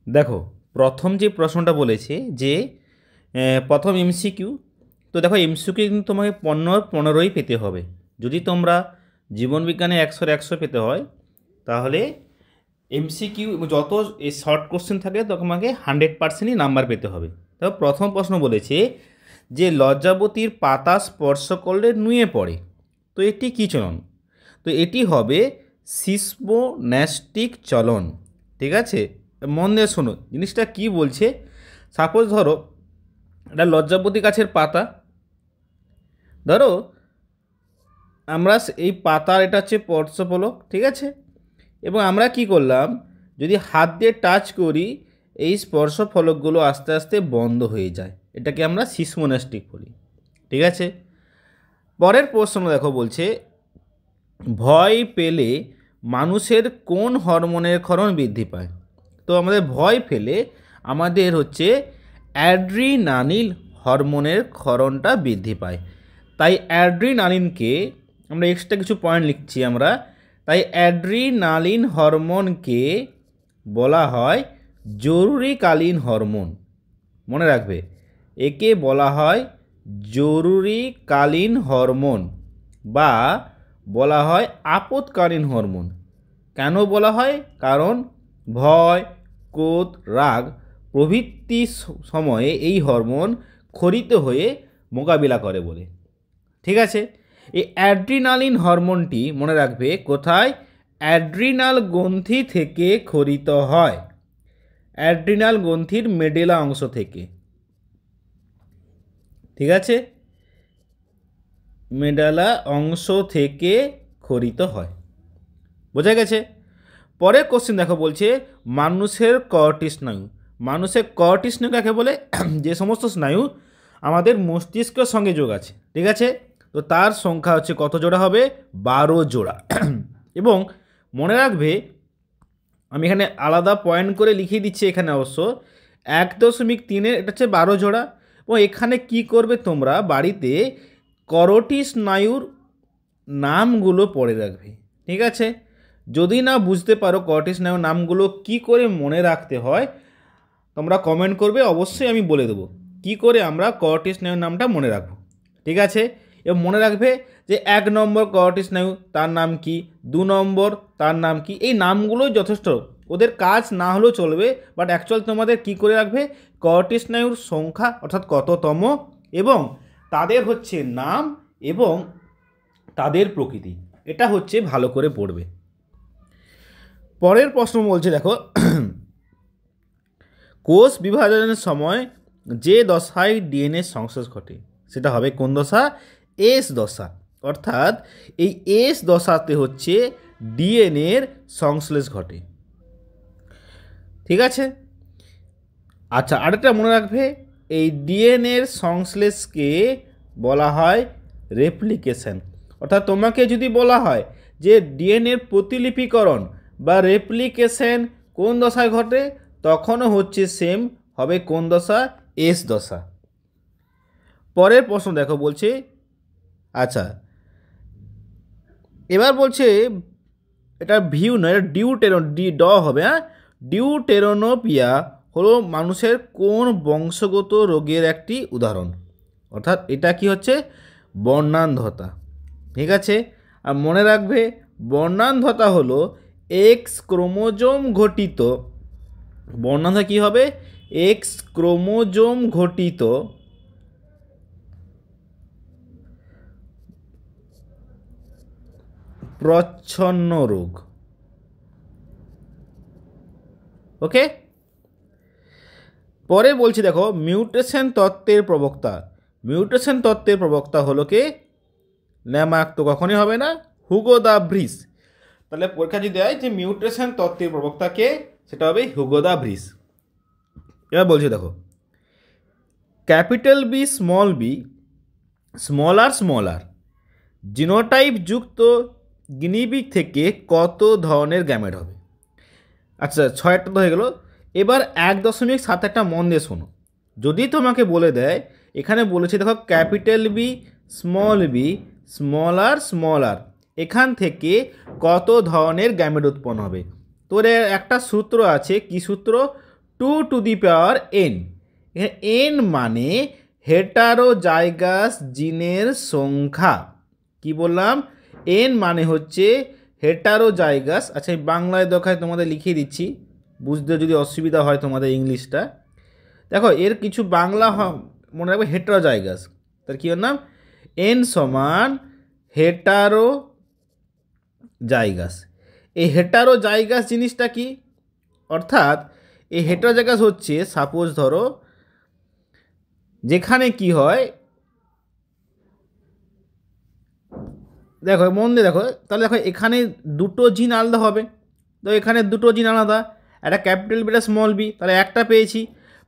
দেখো প্রথম যে প্রশ্নটা বলেছে যে প্রথম এমসিকিউ, তো দেখো এমসিকিউ কিন্তু তোমাকে 15-15ই পেতে হবে। যদি তোমরা জীবনবিজ্ঞানে 100-100 পেতে হয় তাহলে এমসিকিউ যত এই শর্ট কোশ্চেন থাকে তোমাকে 100%ই নাম্বার পেতে হবে। দেখো প্রথম প্রশ্ন বলেছে যে লজ্জাবতীর পাতা স্পর্শ করলে নুয়ে পড়ে, তো এটি কী চলন? তো এটি হবে সিসমোন্যাস্টিক চলন। ঠিক আছে, মন দিয়ে শোনো জিনিসটা কি বলছে। সাপোজ ধরো এটা লজ্জাবতী গাছের পাতা, ধরো আমরা এই পাতার এটা হচ্ছে পর্শপলক, ঠিক আছে, এবং আমরা কি করলাম, যদি হাত দিয়ে টাচ করি এই স্পর্শ ফলকগুলো আস্তে আস্তে বন্ধ হয়ে যায়, এটাকে আমরা সিসমোন্যাস্টিক বলি। ঠিক আছে, পরের প্রশ্ন দেখো বলছে ভয় পেলে মানুষের কোন হরমোনের ক্ষরণ বৃদ্ধি পায়? তো আমাদের ভয় পেলে আমাদের হচ্ছে অ্যাড্রিনালিন হরমোনের ক্ষরণটা বৃদ্ধি পায়। তাই অ্যাড্রিনালিনকে আমরা এক্সট্রা কিছু পয়েন্ট লিখছি আমরা, তাই অ্যাড্রিনালিন হরমোনকে বলা হয় জরুরিকালীন হরমোন। মনে রাখবে, একে বলা হয় জরুরিকালীন হরমোন বা বলা হয় আপৎকালীন হরমোন। কেন বলা হয়? কারণ ভয়, ক্রোধ, রাগ প্রভৃতি সময়ে এই হরমোন ক্ষরিত হয়ে মোকাবিলা করে বলে। ঠিক আছে, এই অ্যাড্রিনালিন হরমোনটি মনে রাখবে কোথায়? অ্যাড্রিনাল গ্রন্থি থেকে ক্ষরিত হয়, অ্যাড্রিনাল গ্রন্থির মেডেলা অংশ থেকে। ঠিক আছে, মেডালা অংশ থেকে ক্ষরিত হয়। বোঝা গেছে? পরের কোশ্চেন দেখো বলছে মানুষের কয়টি স্নায়ু? মানুষের কয়টি স্নায়ু কাকে বলে? যে সমস্ত স্নায়ু আমাদের মস্তিষ্কের সঙ্গে যোগ আছে। ঠিক আছে, তো তার সংখ্যা হচ্ছে কত জোড়া হবে? 12 জোড়া। এবং মনে রাখবে, আমি এখানে আলাদা পয়েন্ট করে লিখিয়ে দিচ্ছি এখানে অবশ্য 1.3-এর এটা হচ্ছে 12 জোড়া। এবং এখানে কি করবে তোমরা বাড়িতে করোটি স্নায়ুর নামগুলো পড়ে রাখবে। ঠিক আছে, যদি না বুঝতে পারো করোটি স্নায়ুর নামগুলো কি করে মনে রাখতে হয় তোমরা কমেন্ট করবে, অবশ্যই আমি বলে দেবো কি করে আমরা করোটি স্নায়ুর নামটা মনে রাখবো। ঠিক আছে, এবং মনে রাখবে যে 1 নম্বর করোটি স্নায়ু তার নাম কি, 2 নম্বর তার নাম কি, এই নামগুলোই যথেষ্ট, ওদের কাজ না হলেও চলবে, বাট অ্যাকচুয়াল তোমাদের কি করে রাখবে করোটি স্নায়ুর সংখ্যা অর্থাৎ কততম এবং তাদের হচ্ছে নাম এবং তাদের প্রকৃতি, এটা হচ্ছে ভালো করে পড়বে। পরের প্রশ্ন বলছে দেখো কোষ বিভাজনের সময় যে দশায় ডিএনএ সংশ্লেষ ঘটে সেটা হবে কোন দশা? এস দশা। অর্থাৎ এই এস দশাতে হচ্ছে ডিএনএর সংশ্লেষ ঘটে। ঠিক আছে, আচ্ছা আরেকটা মনে রাখবে, এই ডিএনএর সংশ্লেষকে বলা হয় রেপ্লিকেশন। অর্থাৎ তোমাকে যদি বলা হয় যে ডিএনএর প্রতিলিপিকরণ বা রেপ্লিকেশন কোন দশায় ঘটে, তখনও হচ্ছে সেম হবে কোন দশা? এস দশা। পরের প্রশ্ন দেখো বলছে, আচ্ছা এবার বলছে এটা ভিউ নয়, এটা ডিউটেরন ড হবে, হ্যাঁ, ডিউটেরোনোপিয়া হলো মানুষের কোন বংশগত রোগের একটি উদাহরণ? অর্থাৎ এটা কি হচ্ছে? বর্ণান্ধতা। ঠিক আছে, আর মনে রাখবে বর্ণান্ধতা হলো এক্স ক্রোমোজোম ঘটিত, বর্ণান্ধতা কি হবে? এক্স ক্রোমোজোম ঘটিত প্রচ্ছন্ন রোগ। ওকে, পরে বলছি দেখো মিউটেশন তত্ত্বের প্রবক্তা, মিউটেশন তত্ত্বের প্রবক্তা হলো কে? ল্যামার্ক তো কখনই হবে না, হুগো দা ভ্রিস। তাহলে পরীক্ষা যদি দেয় যে মিউটেশন তত্ত্বের প্রবক্তা কে, সেটা হবে হুগো দা ভ্রিস। এবার বলছি দেখো ক্যাপিটাল বি স্মল আর জিনোটাইপ যুক্ত গিনিপিগ থেকে কত ধরনের গ্যামেট হবে? আচ্ছা 6টা তো হয়ে গেল, এবার 1.7 মন দিয়ে শোনো। যদি তোমাকে বলে দেয় এখানে বলেছে দেখো ক্যাপিটাল বি স্মল আর এখান থেকে কত ধরনের গ্যামেট উৎপন্ন হবে, তোর একটা সূত্র আছে, কি সূত্র? 2n। n মানে হেটারোজাইগাস জিনের সংখ্যা। কি বললাম? n মানে হচ্ছে হেটারোজাইগাস। আচ্ছা, এই বাংলায় দেখায় তোমাদের লিখিয়ে দিচ্ছি, বুঝতে যদি অসুবিধা হয় তোমাদের ইংলিশটা। দেখো, এর কিছু বাংলা মনে রাখবে, হেটারোজাইগাস। তার কী নাম? n সমান হেটারোজাইগাস। এই হেটারোজাইগাস জিনিসটা কি? অর্থাৎ এই হেটারোজাইগাস হচ্ছে, সাপোজ ধরো যেখানে কি হয়, দেখো মন দিয়ে দেখো, তাহলে দেখো এখানে দুটো জিন আলাদা হবে, তো এখানে দুটো জিন আলাদা, একটা ক্যাপিটাল বি একটা স্মল বি, তাহলে একটা পেয়েছি।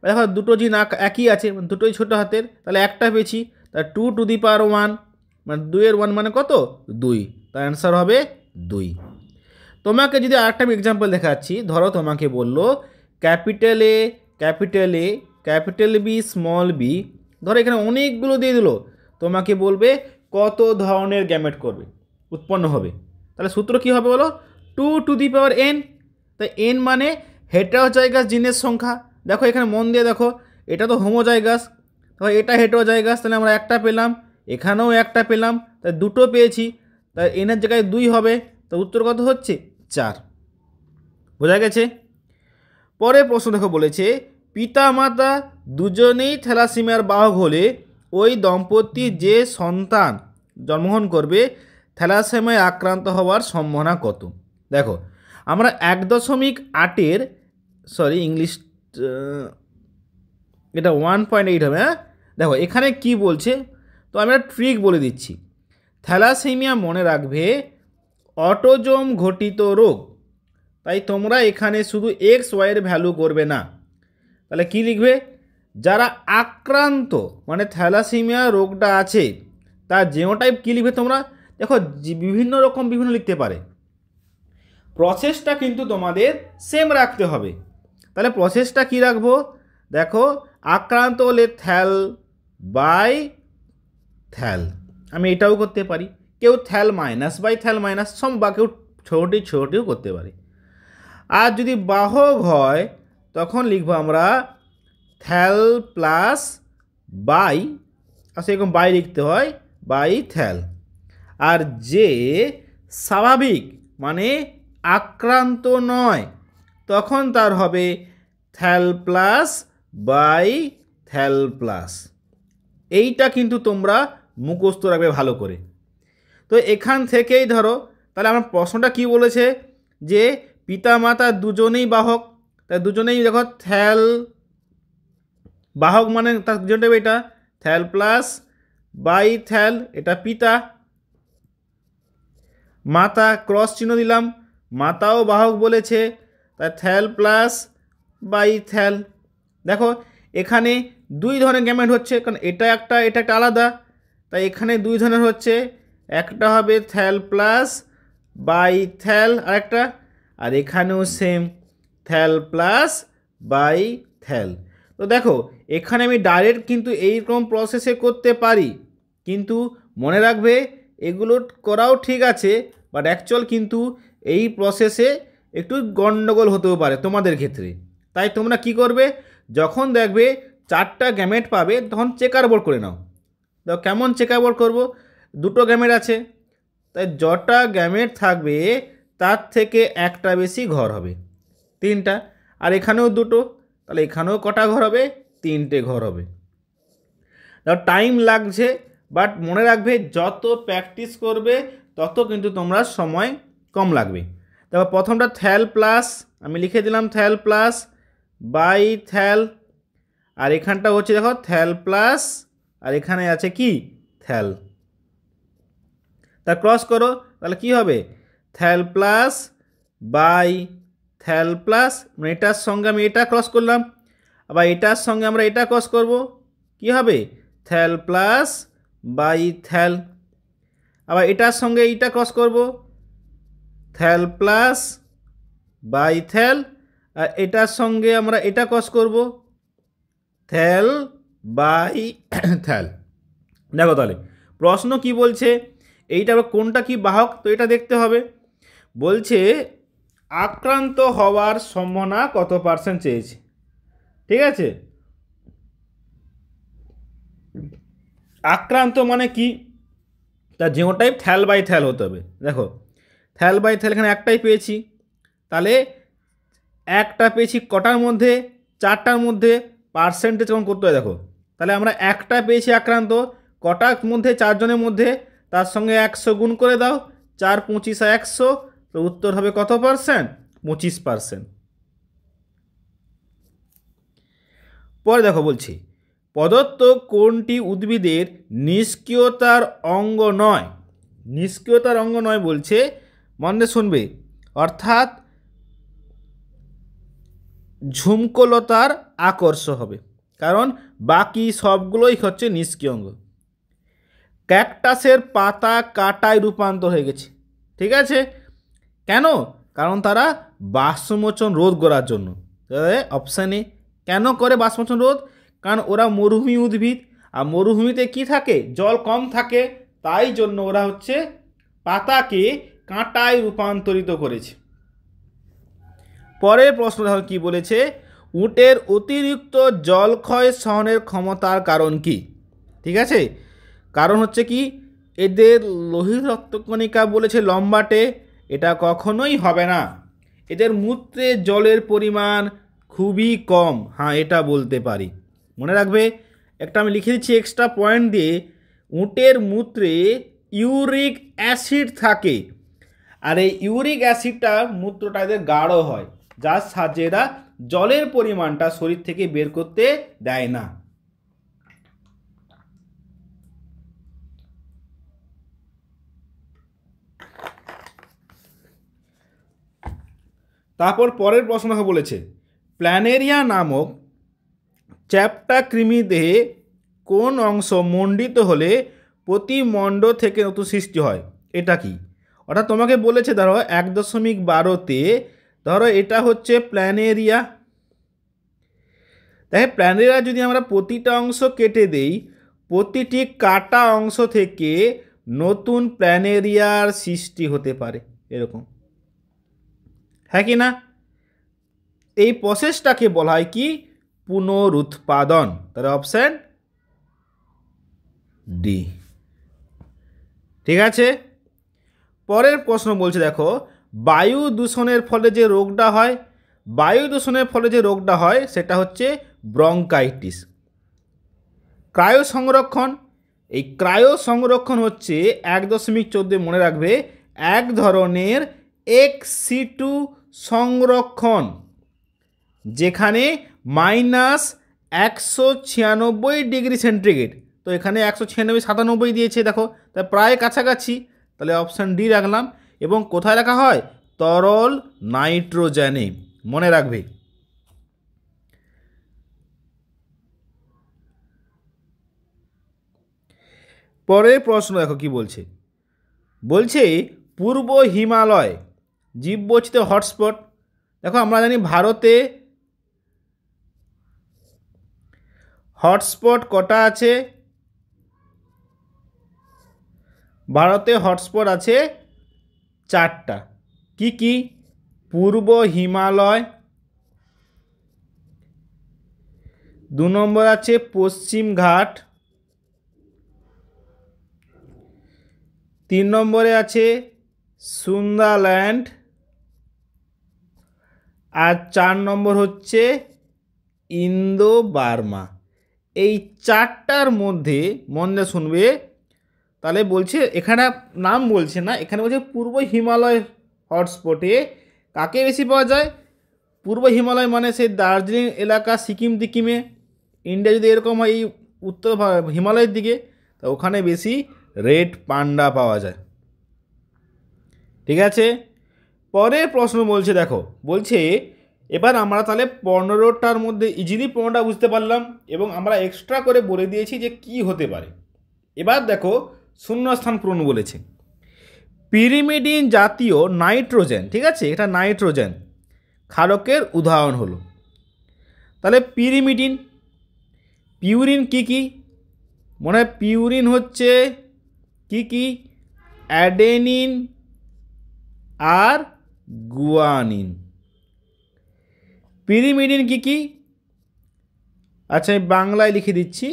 দেখো দুটো জিন একই আছে, দুটোই ছোটো হাতের, তাহলে একটা পেয়েছি। তাহলে 2 মানে 2-এর 1 মানে কত? 2। তার অ্যান্সার হবে 2। তোমাকে যদি আরেকটা আমি এক্সাম্পল দেখাচ্ছি, ধরো তোমাকে বললো capital A, capital B, small B, ধরো এখানে অনেকগুলো দিয়ে দিল, তোমাকে বলবে কত ধরনের গ্যামেট করবে, উৎপন্ন হবে। তাহলে সূত্র কী হবে বলো? 2n। তাই n মানে হেটারোজাইগাস জিনের সংখ্যা। দেখো এখানে মন দিয়ে দেখো, এটা তো হোমোজাইগাস, দেখো এটা হেটারোজাইগাস, তাহলে আমরা একটা পেলাম, এখানেও একটা পেলাম, তাই দুটো পেয়েছি, তাই এনের জায়গায় 2 হবে। তো উত্তর কত হচ্ছে? 4। বোঝা গেছে? পরের প্রশ্ন দেখো, বলেছে পিতা মাতা দুজনেই থ্যালাসেমিয়ার বাহক হলে ওই দম্পতি যে সন্তান জন্মগ্রহণ করবে থ্যালাসেমিয়ায় আক্রান্ত হওয়ার সম্ভাবনা কত? দেখো, আমরা 1.8-এর, সরি ইংলিশ, এটা 1.8 হবে। হ্যাঁ, দেখো এখানে কি বলছে, তো আমি একটা ট্রিক বলে দিচ্ছি। থ্যালাসেমিয়া মনে রাখবে অটোজোম ঘটিত রোগ, তাই তোমরা এখানে শুধু XY-এর ভ্যালু করবে না। তাহলে কি লিখবে? যারা আক্রান্ত মানে থ্যালাসেমিয়া রোগটা আছে তার জিনোটাইপ কী লিখবে তোমরা? দেখো বিভিন্ন রকম বিভিন্ন লিখতে পারে, প্রসেসটা কিন্তু তোমাদের সেম রাখতে হবে। তাহলে প্রসেসটা কি রাখবো? দেখো, আক্রান্ত হলে থ্যাল বাই থ্যাল, আমি এটাও করতে পারি, কেউ thal minus by thal minus, বা কেউ ছোটিও করতে পারি। আর যদি বাহক হয় তখন লিখবো আমরা থ্যাল প্লাস বাই, আচ্ছা এরকম বাই লিখতে হয়, বাই থ্যাল। আর যে স্বাভাবিক মানে আক্রান্ত নয় তখন তার হবে thal plus by thal plus. এইটা কিন্তু তোমরা মুখস্থ রাখবে ভালো করে। তো এখান থেকেই ধরো, তাহলে আমার প্রশ্নটা কি বলেছে যে পিতা মাতা দুজনেই বাহক, তাই দুজনেই দেখো থ্যাল বাহক মানে তার দুজনটা এটা থ্যাল প্লাস বাই থ্যাল, এটা পিতা। মাতা ক্রস চিহ্ন দিলাম, মাতাও বাহক বলেছে, তাই থ্যাল প্লাস বাই থ্যাল। দেখো এখানে 2 ধরনের গ্যামেট হচ্ছে, কারণ এটা একটা আলাদা, তাই এখানে 2 ধরনের হচ্ছে, একটা হবে থ্যাল প্লাস বাই থ্যাল আরেকটা, আর এখানেও same thal plus by thal. তো দেখো এখানে আমি ডাইরেক্ট কিন্তু এইরকম প্রসেসে করতে পারি, কিন্তু মনে রাখবে এগুলো করাও ঠিক আছে, বাট অ্যাকচুয়াল কিন্তু এই প্রসেসে একটু গন্ডগোল হতেও পারে তোমাদের ক্ষেত্রে। তাই তোমরা কি করবে, যখন দেখবে 4টা গ্যামেট পাবে তখন চেকার বোর্ড করে নাও। দেখো কেমন চেকার বোর্ড করবো, 2টো গ্যামেট আছে, তাই যটা গ্যামেট থাকবে তার থেকে একটা বেশি ঘর হবে, 3টা। আর এখানেও 2টো, তাহলে এখানেও কটা ঘর হবে? 3টে ঘর হবে। দেখো টাইম লাগছে, বাট মনে রাখবে যত প্র্যাকটিস করবে তত কিন্তু তোমরা সময় কম লাগবে। দেখো প্রথমটা থ্যাল প্লাস, আমি লিখে দিলাম থ্যাল প্লাস বাই থ্যাল, আর এখানটা হচ্ছে দেখো থ্যাল প্লাস, আর এখানে আছে কি থ্যাল, তা ক্রস করো, তাহলে কি হবে? Thal plus by thal plus, মানে এটার সঙ্গে আমি এটা ক্রস করলাম, আবার এটার সঙ্গে আমরা এটা ক্রস করব, কি হবে? Thal plus by thal. আবার এটার সঙ্গে এইটা ক্রস করব, থ্যাল প্লাস বাই থ্যাল, আর এটার সঙ্গে আমরা এটা ক্রস করব, থ্যাল বাই থ্যাল। দেখো তাহলে প্রশ্ন কি বলছে, এইটা কোনটা কি বাহক, তো এটা দেখতে হবে। বলছে আক্রান্ত হওয়ার সম্ভাবনা কত % চেয়েছে। ঠিক আছে। আক্রান্ত মানে কি, তার জিনোটাইপ থ্যাল বাই থ্যাল হতে হবে। দেখো থ্যাল বাই থ্যাল এখানে একটাই পেয়েছি, তাহলে একটা পেয়েছি কটার মধ্যে, 4টার মধ্যে, পার্সেন্টেজ কেমন করতে হয় দেখো। তাহলে আমরা একটা পেয়েছি আক্রান্ত কটার মধ্যে, 4 জনের মধ্যে, তার সঙ্গে 100 গুণ করে দাও, 4 25 100, তো উত্তর হবে কত পার্সেন্ট, 25%। পরে দেখো বলছি প্রদত্ত কোনটি উদ্ভিদের নিষ্ক্রিয়তার অঙ্গ নয়। নিষ্ক্রিয়তার অঙ্গ নয় বলছে, মন দিয়ে শুনবে, অর্থাৎ ঝুমকলতার আকর্ষ হবে, কারণ বাকি সবগুলোই হচ্ছে নিষ্ক্রিয় অঙ্গ। ক্যাকটাসের পাতা কাটায় রূপান্তর হয়ে গেছে, ঠিক আছে, কেন, কারণ তারা বাষ্পমোচন রোধ করার জন্য। অপশানে কেন করে বাষ্পমোচন রোধ, কারণ ওরা মরুভূমি উদ্ভিদ, আর মরুভূমিতে কি থাকে, জল কম থাকে, তাই জন্য ওরা হচ্ছে পাতাকে কাঁটায় রূপান্তরিত করেছে। পরের প্রশ্ন দেখো কি বলেছে, উটের অতিরিক্ত জলক্ষয় সহনের ক্ষমতার কারণ কি। ঠিক আছে, কারণ হচ্ছে কি, এদের লোহিত রক্তকণিকা বলেছে লম্বাটে, এটা কখনোই হবে না। এদের মূত্রে জলের পরিমাণ খুবই কম, হ্যাঁ এটা বলতে পারি। মনে রাখবে, একটা আমি লিখে দিচ্ছি এক্সট্রা পয়েন্ট দিয়ে, উটের মূত্রে ইউরিক অ্যাসিড থাকে, আর এই ইউরিক অ্যাসিডটা মূত্রটা এদের গাঢ় হয়, যার সাহায্যে এরা জলের পরিমাণটা শরীর থেকে বের করতে দেয় না। তারপর পরের প্রশ্ন বলেছে, প্ল্যানেরিয়া নামক চ্যাপ্টা কৃমি দেহে কোন অংশ মণ্ডিত হলে প্রতিমণ্ড থেকে নতুন সৃষ্টি হয়, এটা কি। অর্থাৎ তোমাকে বলেছে ধরো 1.12তে, ধরো এটা হচ্ছে প্ল্যানেরিয়া। তাই প্ল্যানেরিয়া যদি আমরা প্রতিটা অংশ কেটে দেই, প্রতিটি কাটা অংশ থেকে নতুন প্ল্যানেরিয়ার সৃষ্টি হতে পারে, এরকম, হ্যাঁ কি না। এই প্রসেসটাকে বলা হয় কি, পুনরুৎপাদন। তাহলে অপশন ডি। ঠিক আছে, পরের প্রশ্ন বলছে দেখো, বায়ু দূষণের ফলে যে রোগটা হয়, বায়ু দূষণের ফলে যে রোগটা হয় সেটা হচ্ছে ব্রঙ্কাইটিস। ক্রায়ো সংরক্ষণ, এই ক্রায়ো সংরক্ষণ হচ্ছে 1.14 মনে রাখবে, এক ধরনের ex-situ সংরক্ষণ, যেখানে -196 ডিগ্রি সেন্টিগ্রেড, তো এখানে 196 97 দিয়েছে দেখো, তাই প্রায় কাছাকাছি, তাহলে অপশান ডি রাখলাম। এবং কোথায় রাখা হয়, তরল নাইট্রোজেনে, মনে রাখবে। পরের প্রশ্ন দেখো কি বলছে, বলছে পূর্ব হিমালয় জীববৈচিত্র্য হটস্পট। দেখো আমরা জানি ভারতে হটস্পট কটা আছে, ভারতে হটস্পট আছে 4টা। কি কি, পূর্ব হিমালয়, 2 নম্বর আছে পশ্চিম ঘাট, 3 নম্বরে আছে সুন্দারল্যান্ড, আর 4 নম্বর হচ্ছে ইন্দো বার্মা। এই 4টার মধ্যে মন দিয়ে শুনবে, তাহলে বলছে এখানে নাম বলছে না, এখানে বলছে পূর্ব হিমালয় হটস্পটে কাকে বেশি পাওয়া যায়। পূর্ব হিমালয় মানে সেই দার্জিলিং এলাকা, সিকিম টিকিমে, ইন্ডিয়া যদি এরকম হয় এই উত্তর হিমালয়ের দিকে, তো ওখানে বেশি রেড পান্ডা পাওয়া যায়। ঠিক আছে, পরের প্রশ্ন বলছে দেখো, বলছে এবার আমরা তাহলে 15টার মধ্যে ইজিলি 15টা বুঝতে পারলাম, এবং আমরা এক্সট্রা করে বলে দিয়েছি যে কি হতে পারে। এবার দেখো শূন্যস্থান পূরণ বলেছে, পিরিমিডিন জাতীয় নাইট্রোজেন, ঠিক আছে, এটা নাইট্রোজেন ক্ষারকের উদাহরণ হলো। তাহলে পিরিমিডিন, পিউরিন কি কি, মনে হয় পিউরিন হচ্ছে কি কি, অ্যাডেনিন আর গুয়ানিন। পিরিমিডিন কি কি, আচ্ছা, আমি বাংলায় লিখে দিচ্ছি।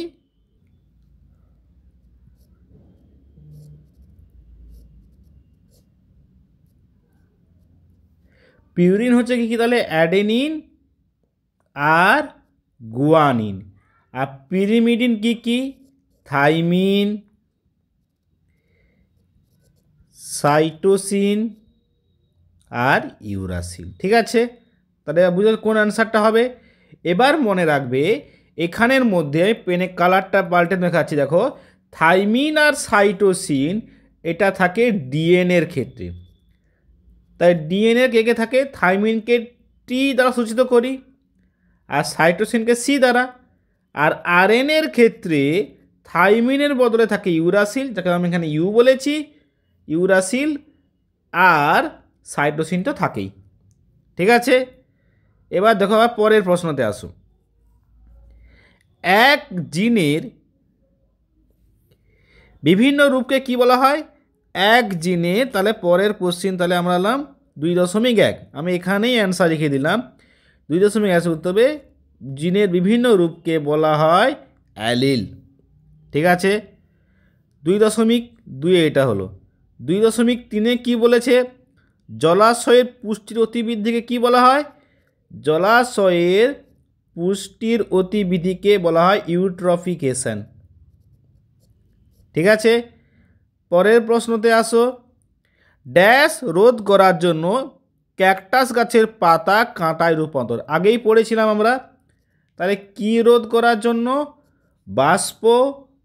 পিউরিন হচ্ছে কি তাহলে অ্যাডেনিন আর গুয়ানিন। আর পিরিমিডিন কি কি? থাইমিন, সাইটোসিন আর ইউরাসিল। ঠিক আছে, তাহলে বুঝলে কোন অ্যান্সারটা হবে। এবার মনে রাখবে এখানের মধ্যে পেনে কালারটা পাল্টে দেখাচ্ছি। দেখো, থাইমিন আর সাইটোসিন এটা থাকে ডিএনএর ক্ষেত্রে। তাই ডিএনএ কে কে থাকে? থাইমিনকে টি দ্বারা সূচিত করি আর সাইটোসিনকে সি দ্বারা। আর আরএনএর ক্ষেত্রে থাইমিনের বদলে থাকে ইউরাসিল, যাকে আমি এখানে ইউ বলেছি, ইউরাসিল, আর সাইটোসিন তো থাকেই। ঠিক আছে, এবার দেখো আবার পরের প্রশ্নতে আসো। এক জিনের বিভিন্ন রূপকে কি বলা হয়? এক জিনে, তাহলে পরের কোশ্চিন তাহলে আমরা এলাম 2.1। আমি এখানেই অ্যান্সার লিখে দিলাম। 2.1 উত্তরে জিনের বিভিন্ন রূপকে বলা হয় অ্যালিল। ঠিক আছে, 2.2 এটা হলো। 2.3 কি বলেছে? জলাশয়ের পুষ্টির অতিবৃদ্ধিকে কি বলা হয়? জলাশয়ের পুষ্টির অতিবৃদ্ধিকে বলা হয় ইউট্রফিকেশন। ঠিক আছে, পরের প্রশ্নতে আসো। ড্যাশ রোধ করার জন্য ক্যাকটাস গাছের পাতা কাঁটায় রূপান্তর। আগেই পড়েছিলাম আমরা। তাহলে কি রোধ করার জন্য? বাষ্প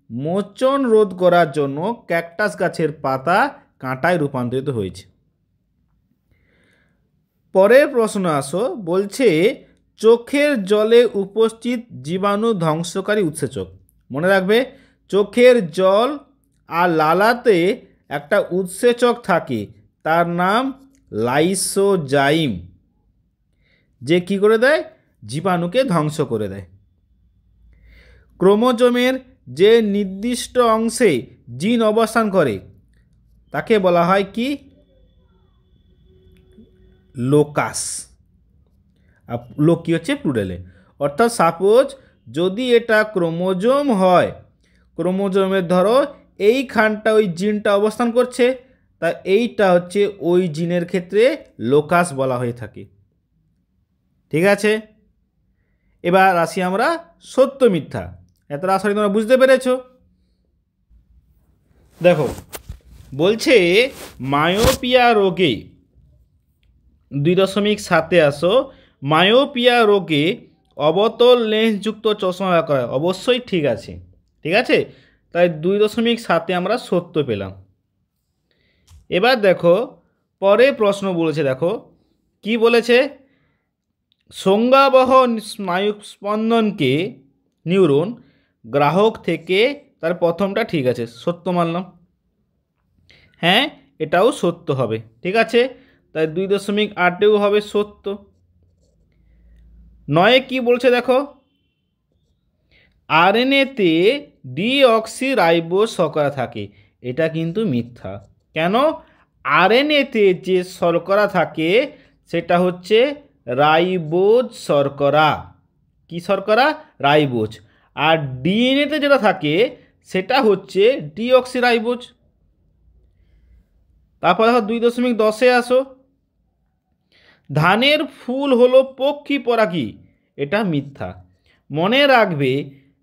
মোচন রোধ করার জন্য ক্যাকটাস গাছের পাতা কাঁটায় রূপান্তরিত হয়েছে। পরের প্রশ্ন আসো, বলছে চোখের জলে উপস্থিত জীবাণু ধ্বংসকারী উৎসেচক। মনে রাখবে চোখের জল আর লালাতে একটা উৎসেচক থাকে, তার নাম লাইসোজাইম, যে কি করে দেয়? জীবাণুকে ধ্বংস করে দেয়। ক্রোমোজোমের যে নির্দিষ্ট অংশে জিন অবস্থান করে তাকে বলা হয় কি? লোকাস। আর লোকি হচ্ছে প্লুরালে। অর্থাৎ সাপোজ যদি এটা ক্রোমোজোম হয়, ক্রোমোজোমের ধরো এইখানটা ওই জিনটা অবস্থান করছে, তা এইটা হচ্ছে ওই জিনের ক্ষেত্রে লোকাস বলা হয়ে থাকে। ঠিক আছে, এবার আসি আমরা সত্য মিথ্যা। এতটা আশা করি তোমরা বুঝতে পেরেছো। দেখো, বলছে মায়োপিয়া রোগে 2.7 আসো। মায়োপিয়া রোগে অবতল লেন্সযুক্ত চশমা ব্যবহার করা হয়। অবশ্যই ঠিক আছে। ঠিক আছে, তাই 2.7 আমরা সত্য পেলাম। এবার দেখো পরে প্রশ্ন বলেছে, দেখো কি বলেছে? সংজ্ঞাবহ স্নায়ু স্পন্দনকে নিউরন গ্রাহক থেকে, তার প্রথমটা ঠিক আছে, সত্য মানলাম। হ্যাঁ, এটাও সত্য হবে। ঠিক আছে, তাই 2.8 হবে সত্য। 9 কি বলছে দেখো? আরএনএতে ডিঅক্সিরাইবোজ শর্করা থাকে। এটা কিন্তু মিথ্যা। কেন? আরএনএতে যে শর্করা থাকে সেটা হচ্ছে রাইবোজ শর্করা। কি শর্করা? রাইবোজ। আর ডিএনএতে যেটা থাকে সেটা হচ্ছে ডিঅক্সিরাইবোজ। তারপর দেখো 2.10 আসো। ধানের ফুল হলো পক্ষী পরাগী। এটা মিথ্যা। মনে রাখবে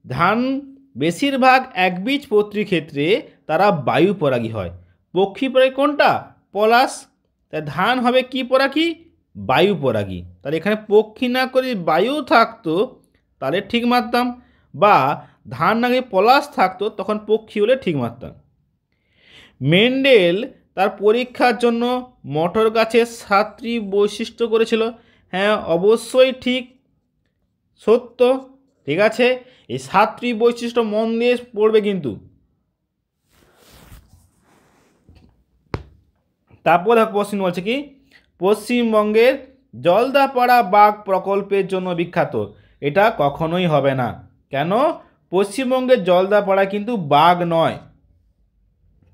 ধান বেশিরভাগ একবীজপত্রী ক্ষেত্রে তারা বায়ু পরাগী হয়। পক্ষী পরাগী কোনটা? পলাশ। তাই ধান হবে কি পরাগী? বায়ু পরাগী। তাহলে এখানে পক্ষী না করে বায়ু থাকতো তাহলে ঠিক মারতাম, বা ধান না গিয়ে পলাশ থাকতো তখন পক্ষী হলে ঠিক মারতাম। মেন্ডেল তার পরীক্ষার জন্য মটর গাছের 7টি বৈশিষ্ট্য করেছিল। হ্যাঁ, অবশ্যই ঠিক, সত্য। ঠিক আছে, এই 7টি বৈশিষ্ট্য মন দিয়ে পড়বে কিন্তু। তারপর কোশ্চিন বলছে কি? পশ্চিমবঙ্গের জলদাপাড়া বাঘ প্রকল্পের জন্য বিখ্যাত। এটা কখনোই হবে না। কেন? পশ্চিমবঙ্গের জলদাপাড়া কিন্তু বাঘ নয়,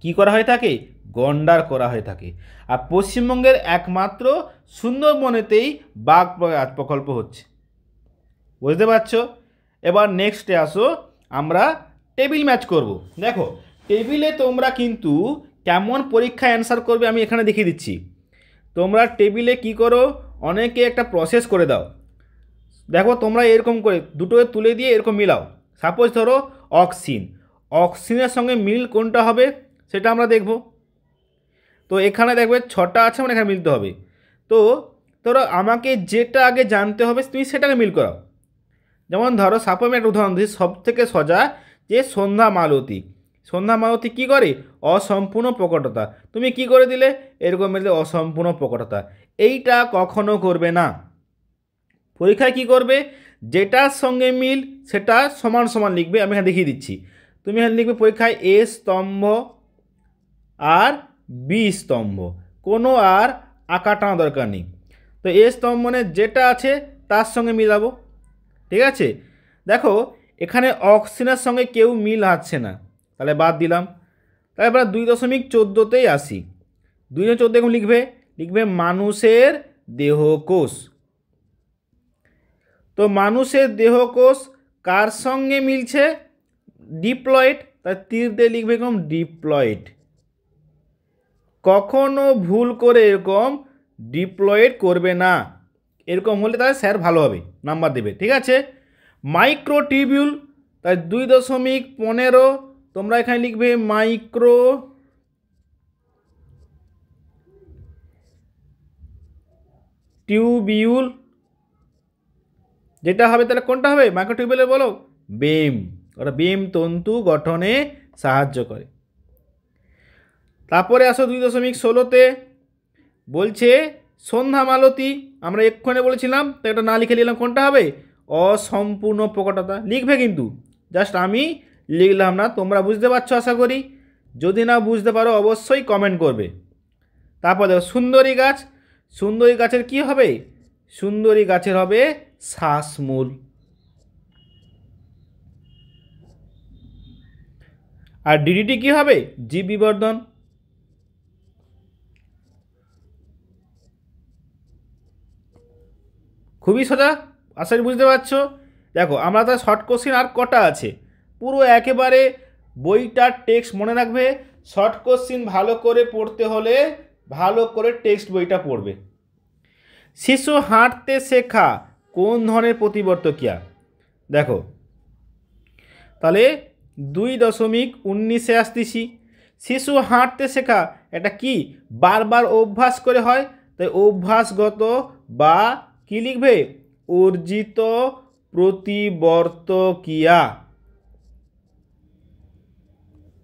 কি করা হয়ে থাকে? গন্ডার করা হয়ে থাকে। আর পশ্চিমবঙ্গের একমাত্র সুন্দরবনেতেই বাঘ প্রকল্প হচ্ছে। বুঝতে পারছো? এবার নেক্সটে আসো, আমরা টেবিল ম্যাচ করব। দেখো টেবিলে তোমরা কিন্তু কেমন পরীক্ষা অ্যান্সার করবে আমি এখানে দেখিয়ে দিচ্ছি। তোমরা টেবিলে কি করো, অনেকে একটা প্রসেস করে দাও। দেখো তোমরা এরকম করে দুটো তুলে দিয়ে এরকম মিলাও। সাপোজ ধরো অক্সিন, অক্সিনের সঙ্গে মিল কোনটা হবে সেটা আমরা দেখব। তো এখানে দেখবে 6টা আছে, মানে এখানে মিলতে হবে। তো ধরো আমাকে যেটা আগে জানতে হবে তুমি সেটাকে মিল করাও। যেমন ধরো সাপোজ আমি একটা উদাহরণ দিই, সব থেকে সোজা যে সন্ধ্যা মালতী। সন্ধ্যা মালতী কী করে, অসম্পূর্ণ প্রকটতা। তুমি কি করে দিলে, এরকম মিললে অসম্পূর্ণ প্রকটতা। এইটা কখনো করবে না। পরীক্ষায় কি করবে, যেটার সঙ্গে মিল সেটা সমান সমান লিখবে। আমি এখানে দেখিয়ে দিচ্ছি। তুমি এখানে লিখবে পরীক্ষায় এ স্তম্ভ আর বি স্তম্ভ, কোনো আর আঁকা টানা দরকার নেই। তো এ স্তম্ভ মানে যেটা আছে তার সঙ্গে মিলাবো, ঠিক আছে। দেখো এখানে অক্সিজেনের সঙ্গে কেউ মিল হচ্ছে না, তাহলে বাদ দিলাম। তারপর 2.14তেই আসি। 2.14 এখন লিখবে, লিখবে মানুষের দেহকোষ। তো মানুষের দেহকোষ কার সঙ্গে মিলছে, ডিপ্লয়েড, তার তীর দিয়ে লিখবে এরকম ডিপ্লয়েড। কখনো ভুল করে এরকম ডিপ্লয়েড করবে না, এরকম হলে তাহলে স্যার ভালো হবে, নাম্বার দেবে, ঠিক আছে। মাইক্রোটিবিউল, তাই 2.15 তোমরা এখানে লিখবে মাইক্রো টিউবিউল। যেটা হবে তাহলে কোনটা হবে, মাইক্রোটিউবিউলে বলো বেম, ওটা বেম তন্তু গঠনে সাহায্য করে। তারপরে আসো 2.16তে বলছে সন্ধ্যা মালতী, আমরা এক্ষণে বলেছিলাম, তো এটা না লিখে নিলাম, কোনটা হবে, অসম্পূর্ণ প্রকটতা। লিখবে কিন্তু, জাস্ট আমি লিখলাম না, তোমরা বুঝতে পারছো আশা করি। যদি না বুঝতে পারো অবশ্যই কমেন্ট করবে। তারপর দেখো সুন্দরী গাছ, সুন্দরী গাছের কি হবে, সুন্দরী গাছের হবে শ্বাসমূল। আর ডিডিটি কি হবে, জীব বিবর্ধন। খুবই সোজা, আশা করি বুঝতে পারছো। দেখো আমরা তো শর্ট কোশ্চিন আর কটা আছে, পুরো একেবারে বইটার টেক্সট মনে রাখবে। শর্ট কোশ্চিন ভালো করে পড়তে হলে ভালো করে টেক্সট বইটা পড়বে। শিশু হাঁটতে শেখা কোন ধরনের প্রতিবর্তকিয়া, দেখো তাহলে 2.19 আসতেছি। শিশু হাঁটতে শেখা এটা কি, বারবার অভ্যাস করে হয়, তাই অভ্যাসগত বা কি লিখবে, অর্জিত প্রতিবর্তকিয়া।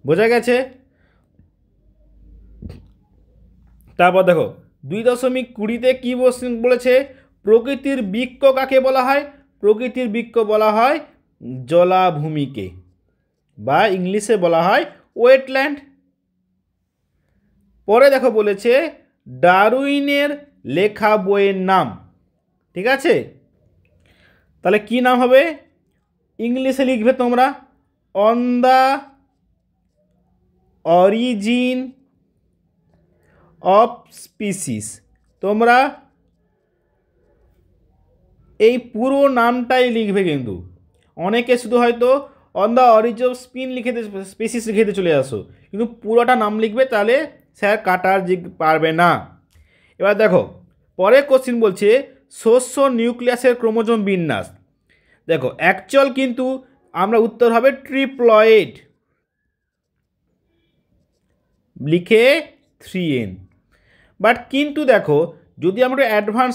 বোঝা গেছে। তারপর দেখো 2.20তে কি বলেছে, প্রকৃতির বৃক্ষ কাকে বলা হয়, প্রকৃতির বৃক্ষ বলা হয় জলাভূমিকে, বা ইংলিশে বলা হয় ওয়েটল্যান্ড। পরে দেখো বলেছে ডারউইনের লেখা বইয়ের নাম, ঠিক আছে। তাহলে কি নাম হবে, ইংলিশে লিখবে তোমরা on the origin of species. তোমরা এই পুরো নামটাই লিখবে, কিন্তু অনেকে শুধু হয়তো on the origin of species লিখে চলে আসো, কিন্তু পুরোটা নাম লিখবে, তাহলে স্যার কাটার পারবে না। এবার দেখো পরে কোশ্চিন বলছে শস্য নিউক্লিয়াসের ক্রোমোজোম বিন্যাস। দেখো অ্যাকচুয়াল কিন্তু আমরা উত্তর হবে ট্রিপ্লয়েড, লিখে 3N। বাট কিন্তু দেখো যদি আমরা অ্যাডভান্স,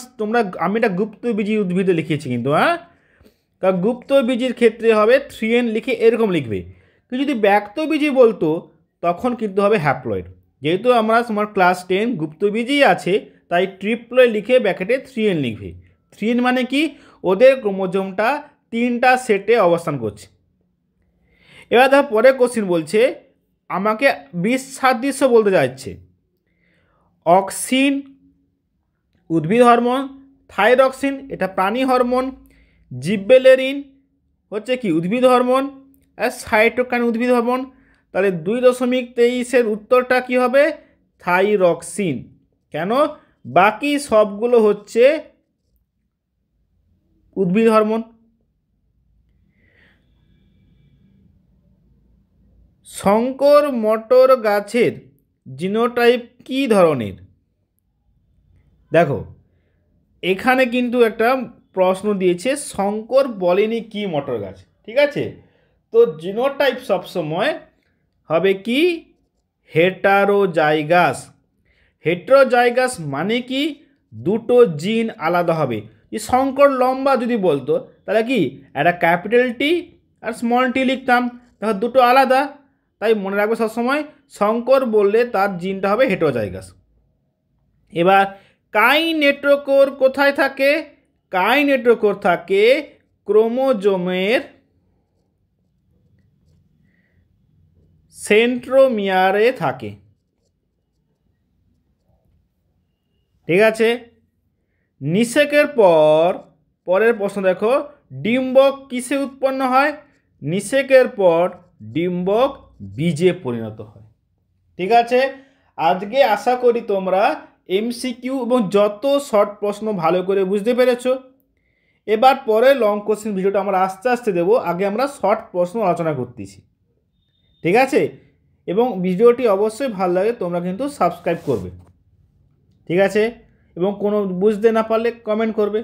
আমি এটা গুপ্তবীজি উদ্ভিদে লিখেছি কিন্তু, হ্যাঁ, কারণ গুপ্তবীজির ক্ষেত্রে হবে 3N লিখে এরকম লিখবে। কিন্তু যদি ব্যক্তবীজি বলতো তখন কিন্তু হবে হ্যাপ্লয়েড। যেহেতু আমরা তোমার ক্লাস 10 গুপ্তবীজি আছে, তাই ট্রিপ্লয়েড লিখে ব্যাকেটে 3N লিখবে। 3N মানে কি, ওদের ক্রোমোজোমটা 3টা সেটে অবস্থান করছে। এবার দেখো পরে কোশ্চিন বলছে আমাকে বিষ সাদৃশ্য বলতে যাচ্ছে, অক্সিন উদ্ভিদ হরমোন, থাইরক্সিন এটা প্রাণী হরমোন, জিব্বেলেরিন হচ্ছে কি উদ্ভিদ হরমোন, আর সাইটোকাইন উদ্ভিদ হরমোন। তাহলে 2.23 উত্তরটা কি হবে, থাইরক্সিন। কেন, বাকি সবগুলো হচ্ছে উদ্ভিদ হরমোন। শঙ্কর মটর গাছের জিনোটাইপ কী ধরনের? দেখো এখানে কিন্তু একটা প্রশ্ন দিয়েছে, শঙ্কর বলেনি কি মটর গাছ, ঠিক আছে? তো জিনোটাইপ সবসময় হবে কি হেটারোজাইগাস। হেটারোজাইগাস মানে কি দুটো জিন আলাদা হবে। যে শঙ্কর লম্বা যদি বলতো তাহলে কি একটা ক্যাপিটাল টি আর স্মল টি লিখতাম, দেখো দুটো আলাদা। তাই মনে রাখবে সবসময় শঙ্কর বললে তার জিনটা হবে হেটারোজাইগাস। এবার কাইনেটোকোর কোথায় থাকে? কাইনেটোকোর থাকে ক্রোমোজোমের সেন্ট্রোমিয়ারে থাকে, ঠিক আছে? নিষেকের পরের প্রশ্ন দেখো, ডিম্বক কিসে উৎপন্ন হয়? নিষেকের পর ডিম্বক বীজে পরিণত হয়, ঠিক আছে? আজকে আশা করি তোমরা এমসিকিউ এবং যত শর্ট প্রশ্ন ভালো করে বুঝতে পেরেছো। এবার পরে লং কোশ্চেন ভিডিওটা আমরা আস্তে আস্তে দেবো, আগে আমরা শর্ট প্রশ্ন আলোচনা করতেছি, ঠিক আছে? এবং ভিডিওটি অবশ্যই ভালো লাগে তোমরা কিন্তু সাবস্ক্রাইব করবে, ঠিক আছে? এবং কোনো বুঝতে না পারলে কমেন্ট করবে।